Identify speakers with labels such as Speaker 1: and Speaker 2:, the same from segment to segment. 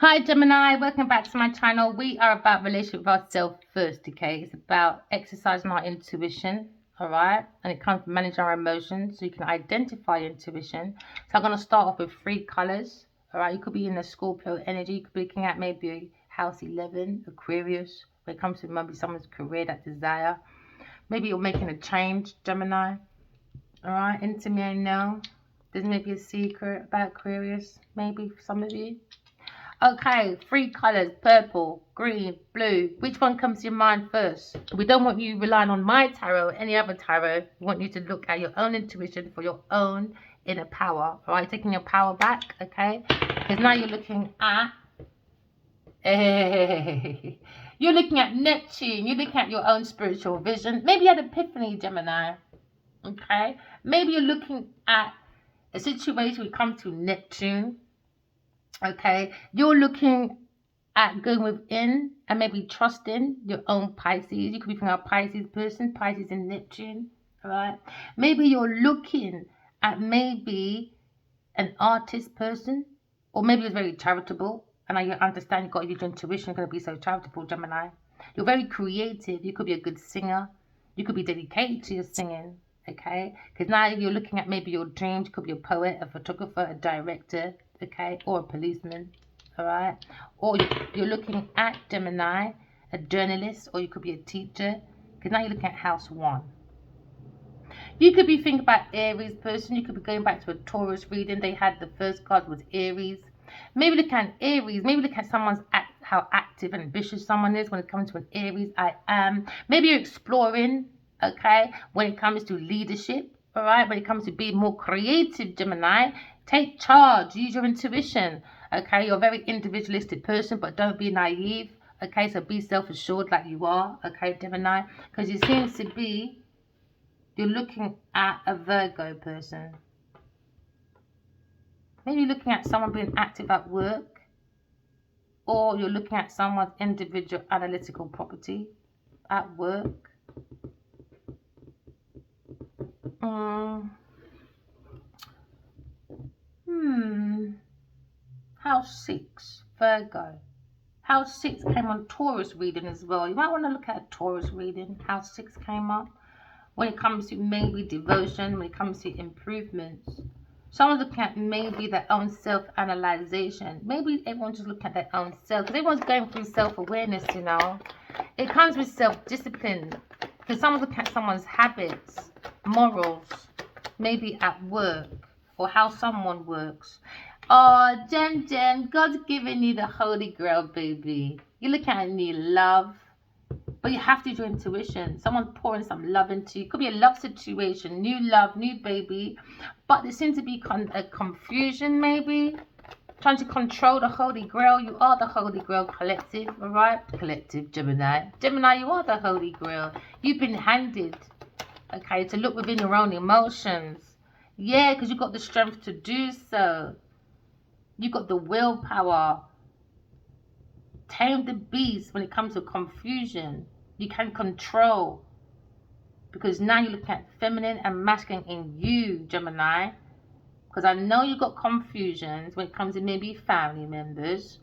Speaker 1: Hi Gemini, welcome back to my channel. We are about relationship with ourselves first, okay? It's about exercising our intuition, all right? And it comes from managing our emotions so you can identify your intuition. So I'm going to start off with 3 colors, all right? You could be in the Scorpio energy. You could be looking at maybe house 11, Aquarius, when it comes to maybe someone's career, that desire. Maybe you're making a change, Gemini, all right? Into me, I know. There's maybe a secret about Aquarius, maybe for some of you. Okay, 3 colors, purple, green, blue. Which one comes to your mind first? We don't want you relying on my tarot or any other tarot. We want you to look at your own intuition for your own inner power. All right, taking your power back, okay? Because now you're looking at... you're looking at Neptune. You're looking at your own spiritual vision. Maybe you had epiphany, Gemini. Okay? Maybe you're looking at a situation when it comes to Neptune. Okay, you're looking at going within and maybe trusting your own Pisces. You could be from a Pisces person, Pisces in Neptune. All right, maybe you're looking at maybe an artist person, or maybe you're very charitable. And I understand you've got your intuition, going to be so charitable, Gemini. You're very creative. You could be a good singer. You could be dedicated to your singing. Okay, because now you're looking at maybe your dreams. You could be a poet, a photographer, a director, okay, or a policeman, all right? Or you're looking at Gemini, a journalist, or you could be a teacher, because now you're looking at house 1. You could be thinking about Aries person. You could be going back to a Taurus reading. They had the first card was Aries. Maybe look at Aries. Maybe look at someone's how active and ambitious someone is when it comes to an Aries. I am. Maybe you're exploring, okay, when it comes to leadership, all right? When it comes to being more creative, Gemini, take charge. Use your intuition, okay? You're a very individualistic person, but don't be naive, okay? So be self-assured like you are, okay, Gemini? Because it seems to be you're looking at a Virgo person. Maybe you're looking at someone being active at work, or you're looking at someone's individual analytical property at work. House 6, Virgo. House 6 came on Taurus reading as well. You might want to look at a Taurus reading. House 6 came up. When it comes to maybe devotion, when it comes to improvements. Someone's looking at maybe their own self-analyzation. Maybe everyone's just looking at their own self. Because everyone's going through self-awareness, you know. It comes with self-discipline. Because someone's looking at someone's habits, morals, maybe at work, or how someone works. Oh, Jem, God's given you the Holy Grail, baby. You're looking at new love. But you have to use your intuition. Someone's pouring some love into you. It could be a love situation, new love, new baby. But there seems to be a confusion, maybe. Trying to control the Holy Grail. You are the Holy Grail collective, all right? Collective, Gemini. Gemini, you are the Holy Grail. You've been handed, okay, to look within your own emotions. Yeah, because you've got the strength to do so. You've got the willpower. Tame the beast when it comes to confusion. You can control. Because now you're looking at feminine and masculine in you, Gemini. Because I know you've got confusions when it comes to maybe family members.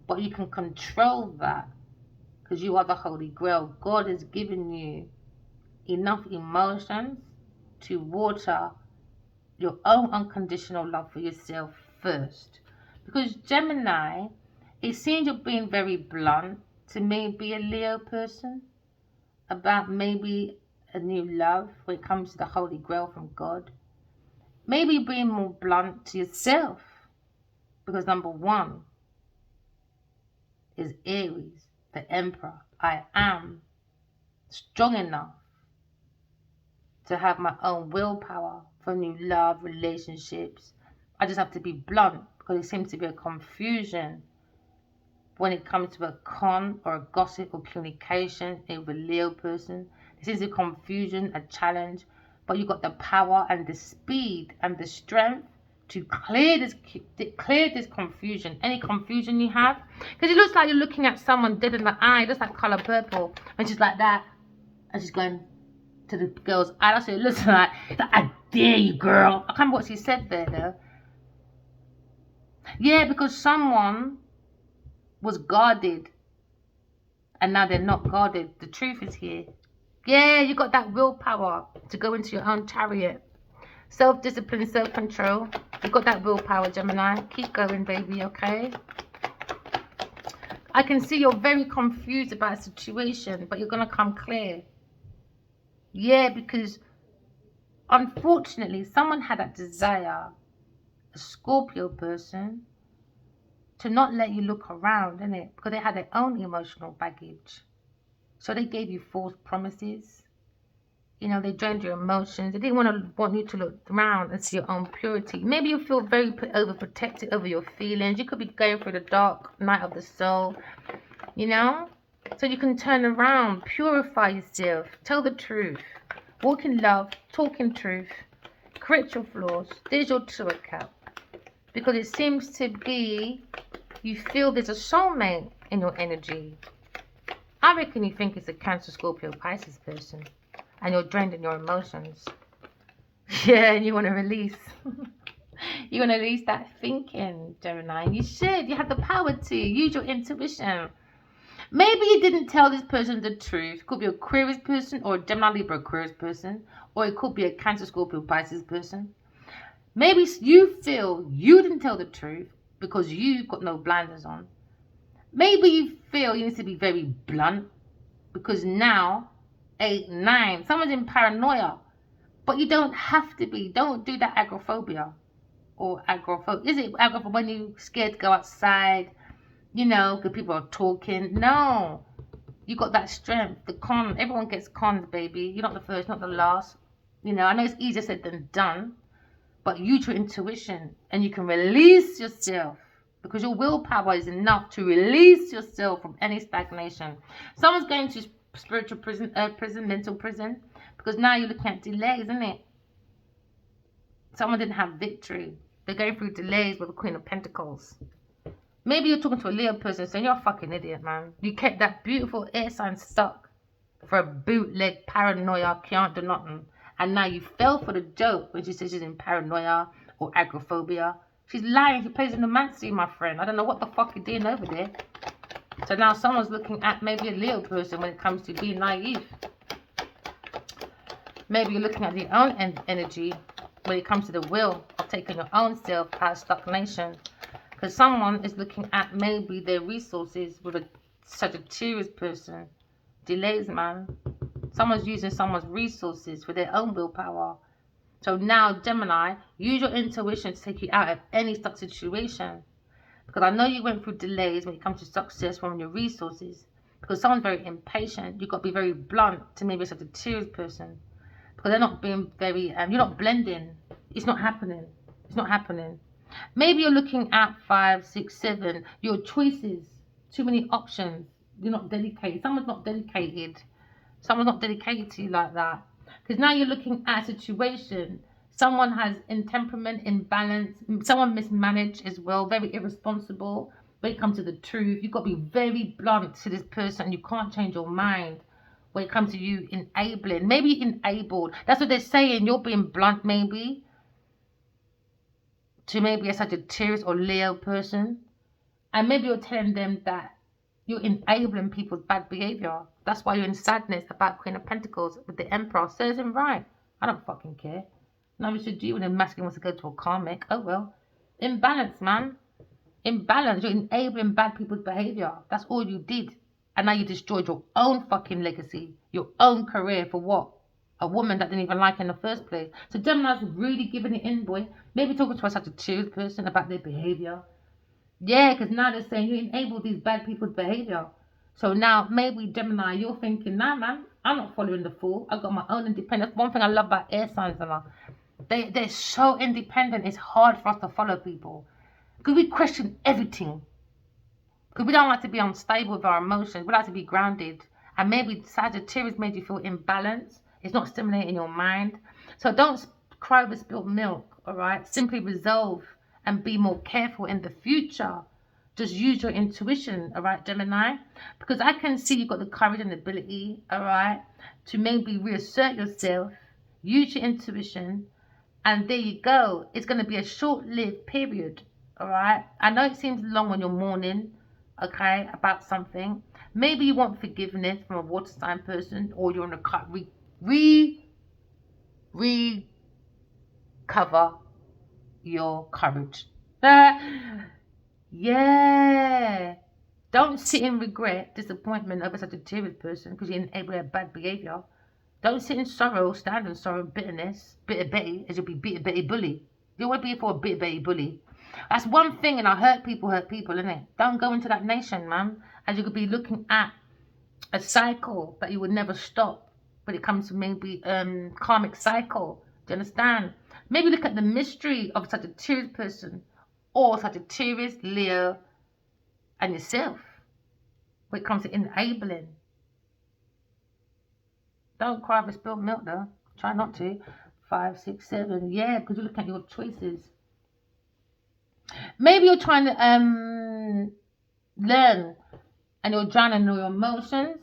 Speaker 1: But you can control that. Because you are the Holy Grail. God has given you enough emotions to water your own unconditional love for yourself first. Because Gemini, it seems you're being very blunt to maybe a Leo person about maybe a new love when it comes to the Holy Grail from God. Maybe being more blunt to yourself. Because number 1 is Aries, the Emperor. I am strong enough to have my own willpower for new love, relationships. I just have to be blunt because it seems to be a confusion when it comes to a con or a gossip or communication with a Leo person. This is a confusion, a challenge, but you've got the power and the speed and the strength to clear this confusion. Any confusion you have, because it looks like you're looking at someone dead in the eye. It looks like color purple, and she's like that, and she's going to the girl's eye. That's what it looks like. It's like, I dare you, girl. I can't remember what she said there though. Yeah, because someone was guarded, and now they're not guarded. The truth is here. Yeah, you got that willpower to go into your own chariot. Self-discipline, self-control. You got that willpower, Gemini. Keep going, baby, okay? I can see you're very confused about a situation, but you're going to come clear. Yeah, because unfortunately, someone had that desire, a Scorpio person, to not let you look around, innit? Because they had their own emotional baggage. So they gave you false promises. You know, they drained your emotions. They didn't want you to look around and see your own purity. Maybe you feel very overprotected over your feelings. You could be going through the dark night of the soul, you know? So you can turn around, purify yourself, tell the truth, walk in love, talk in truth, correct your flaws. There's your Tour cap. Because it seems to be, you feel there's a soulmate in your energy. I reckon you think it's a Cancer, Scorpio, Pisces person. And you're drained in your emotions. Yeah, and you want to release. You want to release that thinking, Gemini. You should. You have the power to. Use your intuition. Maybe you didn't tell this person the truth. It could be a Aquarius person or a Gemini, Libra, Aquarius person. Or it could be a Cancer, Scorpio, Pisces person. Maybe you feel you didn't tell the truth because you've got no blinders on. Maybe you feel you need to be very blunt because now 8, 9. Someone's in paranoia. But you don't have to be. Don't do that agoraphobia. Or agoraphobia. Is it agoraphobia when you're scared to go outside? You know, because people are talking. No. You got that strength. The con. Everyone gets cons, baby. You're not the first, not the last. You know, I know it's easier said than done. But use your intuition. And you can release yourself. Because your willpower is enough to release yourself from any stagnation. Someone's going to spiritual prison, mental prison, because now you're looking at delays, isn't it? Someone didn't have victory. They're going through delays with the Queen of Pentacles. Maybe you're talking to a Leo person saying, you're a fucking idiot, man. You kept that beautiful air sign stuck for a bootleg paranoia, can't do nothing. And now you fell for the joke when she says she's in paranoia or agoraphobia. She's lying. She plays in the romancy, my friend. I don't know what the fuck you're doing over there. So now someone's looking at maybe a Leo person when it comes to being naive. Maybe you're looking at your own energy when it comes to the will of taking your own self out of stagnation. Because someone is looking at maybe their resources with a Sagittarius person. Delays, man. Someone's using someone's resources for their own willpower. So now, Gemini, use your intuition to take you out of any stuck situation. Because I know you went through delays when it comes to success from your resources. Because someone's very impatient. You've got to be very blunt to maybe a Sagittarius person. Because they're not being very, you're not blending. It's not happening. It's not happening. Maybe you're looking at 5, 6, 7. Your choices. Too many options. You're not dedicated. Someone's not dedicated. Someone's not dedicated to you like that. Because now you're looking at a situation. Someone has intemperament, imbalance. Someone mismanaged as well. Very irresponsible. When it comes to the truth, you've got to be very blunt to this person. You can't change your mind when it comes to you enabling. Maybe enabled. That's what they're saying. You're being blunt maybe. To maybe a Sagittarius or Leo person. And maybe you're telling them that you're enabling people's bad behavior. That's why you're in sadness about Queen of Pentacles with the Emperor. Serves him right. I don't fucking care. No, should you when a masculine wants to go to a karmic. Oh well. Imbalance, man. Imbalance. You're enabling bad people's behavior. That's all you did. And now you destroyed your own fucking legacy. Your own career for what? A woman that didn't even like in the first place. So Gemini's really giving it in, boy. Maybe talking to a Sagittarius person about their behavior. Yeah, because now they're saying you enable these bad people's behavior. So now maybe Gemini, you're thinking, nah, man, I'm not following the fool. I've got my own independence. One thing I love about air signs, they're so independent. It's hard for us to follow people because we question everything. Because we don't like to be unstable with our emotions. We like to be grounded. And maybe Sagittarius made you feel imbalanced. It's not stimulating your mind. So don't cry over spilled milk, all right? Simply resolve and be more careful in the future. Just use your intuition, all right, Gemini? Because I can see you've got the courage and ability, all right, to maybe reassert yourself, use your intuition, and there you go. It's going to be a short-lived period, all right? I know it seems long when you're mourning, okay, about something. Maybe you want forgiveness from a water sign person, or you're in a cut recover your courage. Yeah. Don't sit in regret, disappointment over such a Sagittarius person because you enable their bad behavior. Don't sit in sorrow, stand in sorrow and bitterness, bitter Betty, as you'll be bitter Betty bully. You want to be for a bitter Betty bully. That's one thing, and I hurt people, innit? Don't go into that nation, man, as you could be looking at a cycle that you would never stop when it comes to maybe karmic cycle. Do you understand? Maybe look at the mystery of such a Sagittarius person or such a Sagittarius, Leo, and yourself when it comes to enabling. Don't cry over spilled milk though. Try not to. 5, 6, 7. Yeah, because you're looking at your choices. Maybe you're trying to learn and you're drowning in your emotions,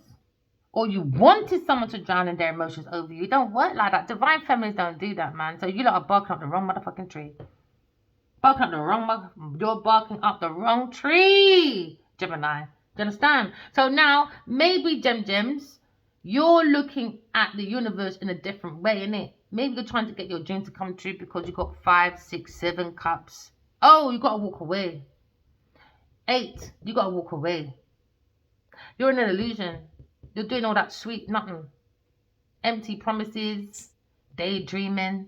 Speaker 1: or you wanted someone to drown in their emotions over you. It don't work like that. Divine feminines don't do that, man. So you lot are barking up the wrong motherfucking tree. You're barking up the wrong tree, Gemini. Do you understand? So now, maybe, Gems, you're looking at the universe in a different way, innit? Maybe you're trying to get your dream to come true because you got 5, 6, 7 cups. Oh, you got to walk away. 8, you got to walk away. You're in an illusion. You're doing all that sweet nothing. Empty promises, daydreaming.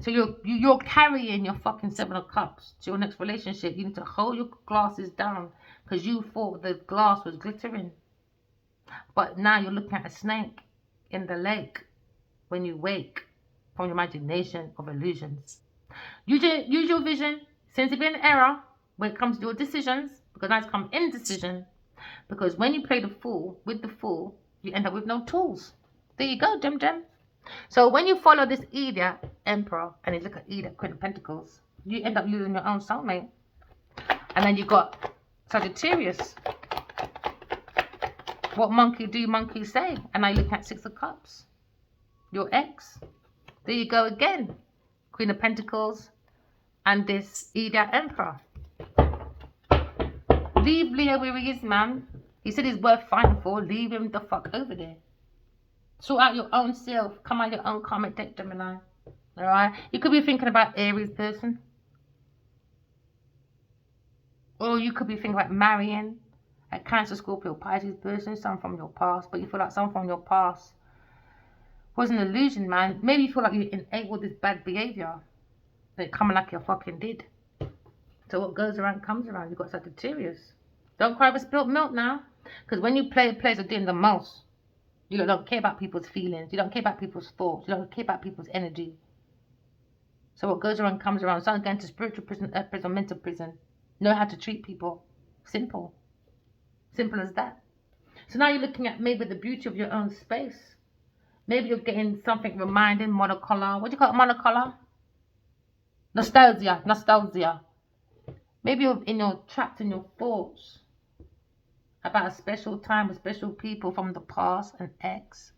Speaker 1: So you're carrying your fucking 7 of cups to your next relationship. You need to hold your glasses down because you thought the glass was glittering. But now you're looking at a snake in the lake when you wake from your imagination of illusions. Use your vision, sensitive in error when it comes to your decisions, because now it's come indecision. Because when you play the fool with the fool, you end up with no tools. There you go, Gem. So when you follow this Ida, Emperor, and you look at Ida, Queen of Pentacles, you end up losing your own soulmate. And then you got Sagittarius. What monkey do monkey say? And now you look at 6 of Cups. Your ex. There you go again. Queen of Pentacles and this Ida, Emperor. Leave Leo where he is, man. He said he's worth fighting for. Leave him the fuck over there. Sort out your own self. Come out your own karmic deck, Gemini. Alright? You could be thinking about Aries person. Or you could be thinking about marrying a Cancer, Scorpio, Pisces person. Someone from your past. But you feel like someone from your past was an illusion, man. Maybe you feel like you enabled this bad behavior. That coming like you fucking did. So what goes around comes around. You've got Sagittarius. Don't cry over spilt milk now. Because when you play players are doing the most. You don't care about people's feelings. You don't care about people's thoughts. You don't care about people's energy. So what goes around comes around. Someone's going to spiritual prison, prison, mental prison. Know how to treat people. Simple. Simple as that. So now you're looking at maybe the beauty of your own space. Maybe you're getting something reminding, monocolor. What do you call it? Monocolor? Nostalgia. Maybe you're trapped in your thoughts about a special time with special people from the past, an ex.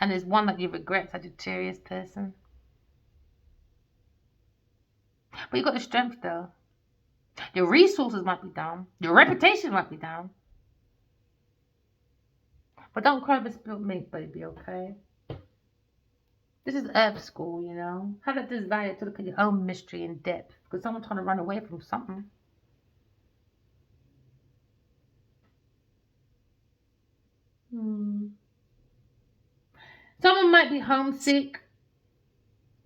Speaker 1: And there's one that you regret, Sagittarius person. But you got the strength though. Your resources might be down. Your reputation might be down. But don't cry over spilled milk, baby, okay? This is Earth school, you know. Have a desire to look at your own mystery in depth. Because someone's trying to run away from something. Someone might be homesick.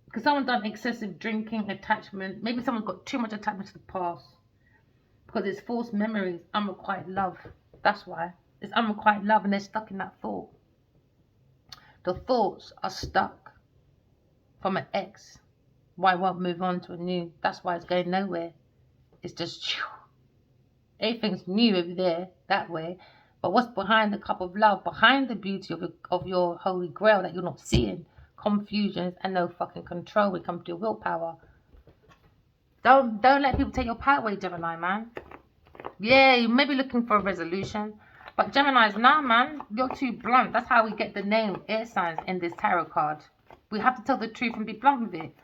Speaker 1: Because someone's done excessive drinking, attachment. Maybe someone's got too much attachment to the past. Because it's false memories, unrequited love. That's why. It's unrequited love and they're stuck in that thought. The thoughts are stuck from an ex. Why won't move on to a new? That's why it's going nowhere. It's just everything's new over there that way. But what's behind the cup of love? Behind the beauty of your holy grail that you're not seeing? Confusions and no fucking control when it comes to your willpower. Don't let people take your power away, Gemini, man. Yeah, you may be looking for a resolution. But Gemini's, nah, man, you're too blunt. That's how we get the name air signs in this tarot card. We have to tell the truth and be blunt with it.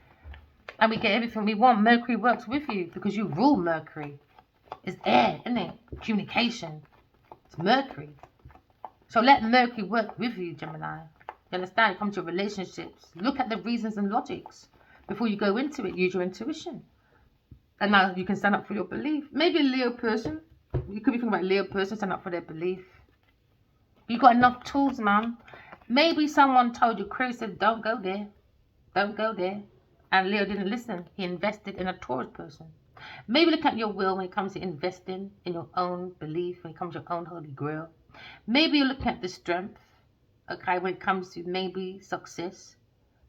Speaker 1: And we get everything we want. Mercury works with you because you rule Mercury. It's air, isn't it? Communication. It's Mercury. So let Mercury work with you, Gemini. You understand? It comes to relationships. Look at the reasons and logics. Before you go into it, use your intuition. And now you can stand up for your belief. Maybe a Leo person. You could be thinking about a Leo person stand up for their belief. You've got enough tools, man. Maybe someone told you, Chris said, don't go there. Don't go there. And Leo didn't listen. He invested in a Taurus person. Maybe look at your will when it comes to investing in your own belief, when it comes to your own holy grail. Maybe you're looking at the strength, okay, when it comes to maybe success,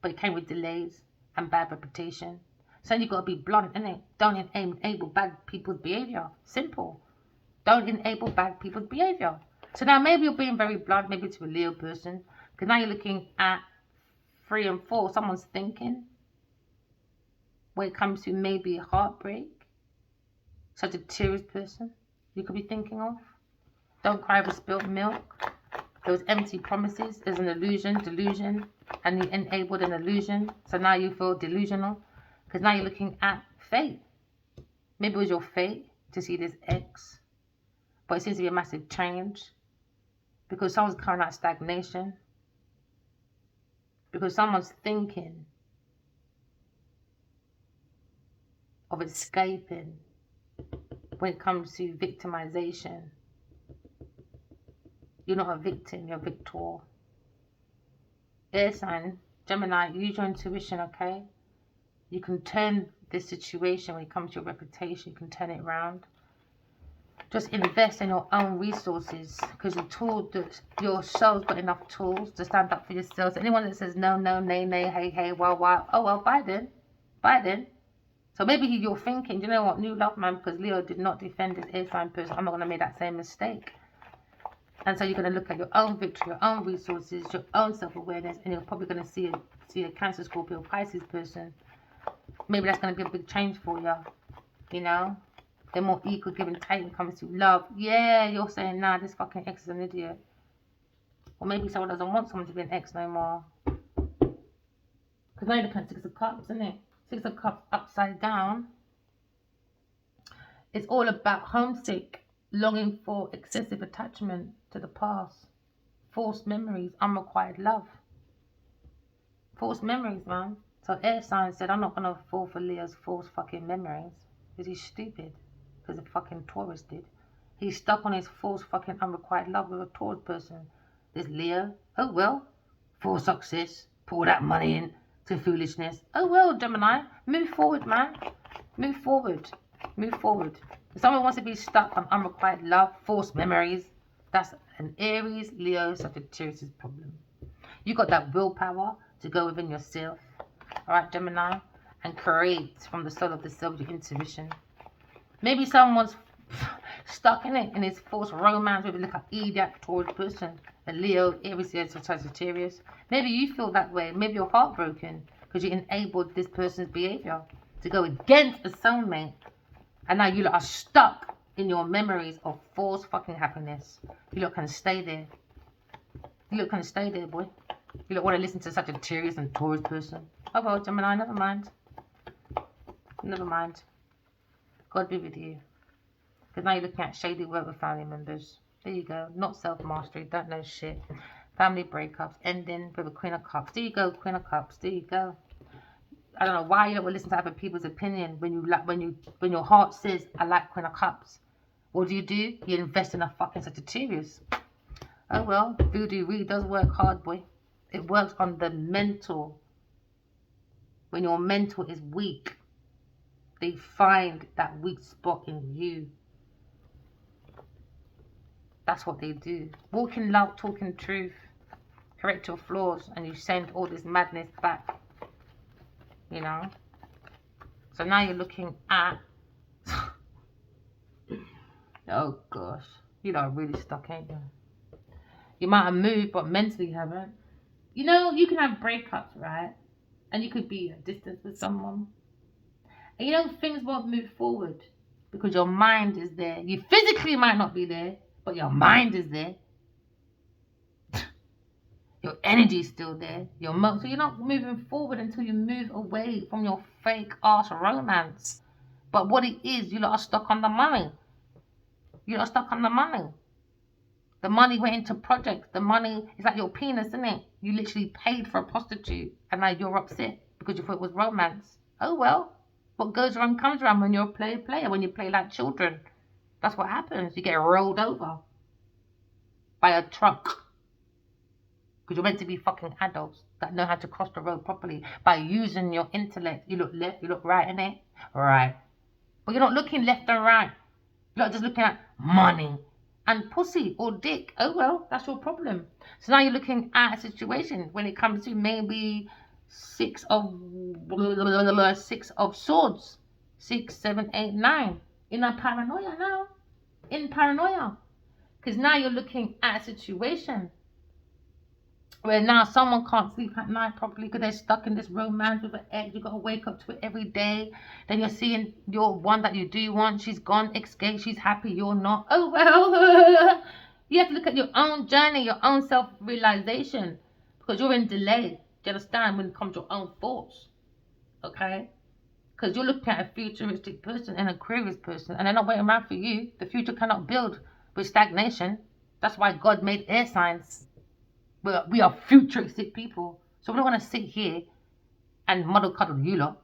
Speaker 1: but it came with delays and bad reputation. So you've got to be blunt, innit? Don't enable bad people's behavior. Simple. Don't enable bad people's behavior. So now maybe you're being very blunt, maybe to a Leo person, because now you're looking at 3 and 4. Someone's thinking when it comes to maybe a heartbreak. Such a Taurus person you could be thinking of. Don't cry over spilled milk. Those empty promises is an illusion, delusion, and you enabled an illusion. So now you feel delusional because now you're looking at fate. Maybe it was your fate to see this ex, but it seems to be a massive change because someone's coming out of stagnation, because someone's thinking of escaping when it comes to victimization. You're not a victim, you're a victor. Air sign, Gemini, use your intuition, okay? You can turn this situation when it comes to your reputation, you can turn it around. Just invest in your own resources because you're told that your soul's got enough tools to stand up for yourselves. Anyone that says no, no, nay, nay, hey, hey, wow, oh well, bye then. So maybe you're thinking, you know what, new love, man, because Leo did not defend his air sign person. I'm not going to make that same mistake. And so you're going to look at your own victory, your own resources, your own self-awareness, and you're probably going to see a Cancer, Scorpio, Pisces person. Maybe that's going to be a big change for you, you know? They're more equal, give and take when it comes to love. Yeah, you're saying, nah, this fucking ex is an idiot. Or maybe someone doesn't want someone to be an ex no more. Because now you're looking at 6 of Cups, isn't it? 6 of Cups upside down. It's all about homesick, longing for excessive attachment to the past, forced memories, unrequited love. Forced memories, man. So air sign said, I'm not going to fall for Leo's forced fucking memories. Because he's stupid. Because the fucking Taurus did. He's stuck on his forced fucking unrequited love with a Taurus person. This Leo, oh well, for success, pour that money in to foolishness. Oh well, Gemini, move forward, man. Move forward. Move forward. If someone wants to be stuck on unrequited love, forced memories, that's an Aries, Leo, Sagittarius problem. You got that willpower to go within yourself, alright, Gemini, and create from the soul of the self your intuition. Maybe someone's stuck in it, in his forced romance with like an idiot Taurus person, a Leo, Aries, Sagittarius. Maybe you feel that way. Maybe you're heartbroken because you enabled this person's behavior to go against a soulmate. And now you lot are stuck in your memories of false fucking happiness. You lot can stay there. You lot can stay there, boy. You lot want to listen to such a Sagittarius and Taurus person. Oh well, Gemini, never mind. Never mind. God be with you. Because now you're looking at shady work with family members. There you go. Not self-mastery. Don't know shit. Family breakups. Ending with a Queen of Cups. There you go, Queen of Cups. There you go. I don't know why you don't listen to other people's opinion when your heart says I like Queen of Cups. What do? You invest in a fucking Sagittarius. Oh well, voodoo really does work hard, boy. It works on the mental. When your mental is weak, they find that weak spot in you. That's what they do. Walk in love, talk in truth. Correct your flaws, and you send all this madness back. You know? So now you're looking at... oh gosh. You lot are really stuck, ain't you? You might have moved, but mentally you haven't. You know, you can have breakups, right? And you could be at a distance with someone. And you know, things won't move forward because your mind is there. You physically might not be there, but your mind is there. Your energy's still there. So you're not moving forward until you move away from your fake ass romance. But what it is, you lot are stuck on the money. You lot are stuck on the money. The money went into projects. The money is like your penis, isn't it? You literally paid for a prostitute and now you're upset because you thought it was romance. Oh well. What goes around comes around when you're a player, when you play like children. That's what happens. You get rolled over by a truck. Because you're meant to be fucking adults that know how to cross the road properly by using your intellect. You look left, you look right, innit? Right. But you're not looking left and right. You're not just looking at money and pussy or dick. Oh well, that's your problem. So now you're looking at a situation when it comes to maybe six of swords. 6, 7, 8, 9. In a paranoia now. In paranoia. Because now you're looking at a situation where now someone can't sleep at night properly because they're stuck in this romance with an ex. You've got to wake up to it every day. Then you're seeing your one that you do want. She's gone, escaped, she's happy, you're not. Oh, well. You have to look at your own journey, your own self-realization. Because you're in delay. Do you understand? When it comes to your own thoughts. Okay? Because you're looking at a futuristic person and a Aquarius person. And they're not waiting around for you. The future cannot build with stagnation. That's why God made air signs. We are futuristic people. So we don't want to sit here and muddle cuddle you lot.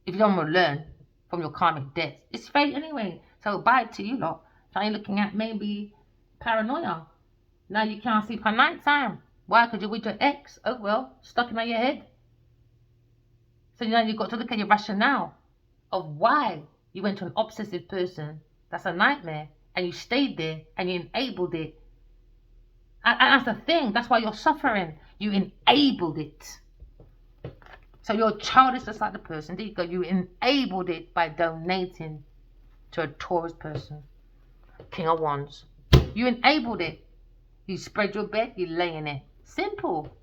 Speaker 1: If you don't want to learn from your karmic debts. It's fate anyway. So bye to you lot. So you're looking at maybe paranoia. Now you can't sleep at night time. Why? Because you're with your ex. Oh well, stuck in your head. So now you've got to look at your rationale of why you went to an obsessive person. That's a nightmare. And you stayed there and you enabled it. And that's the thing. That's why you're suffering. You enabled it. So your child is just like the person. There you go. You enabled it by donating to a Taurus person. King of Wands. You enabled it. You spread your bed. You lay in it. Simple.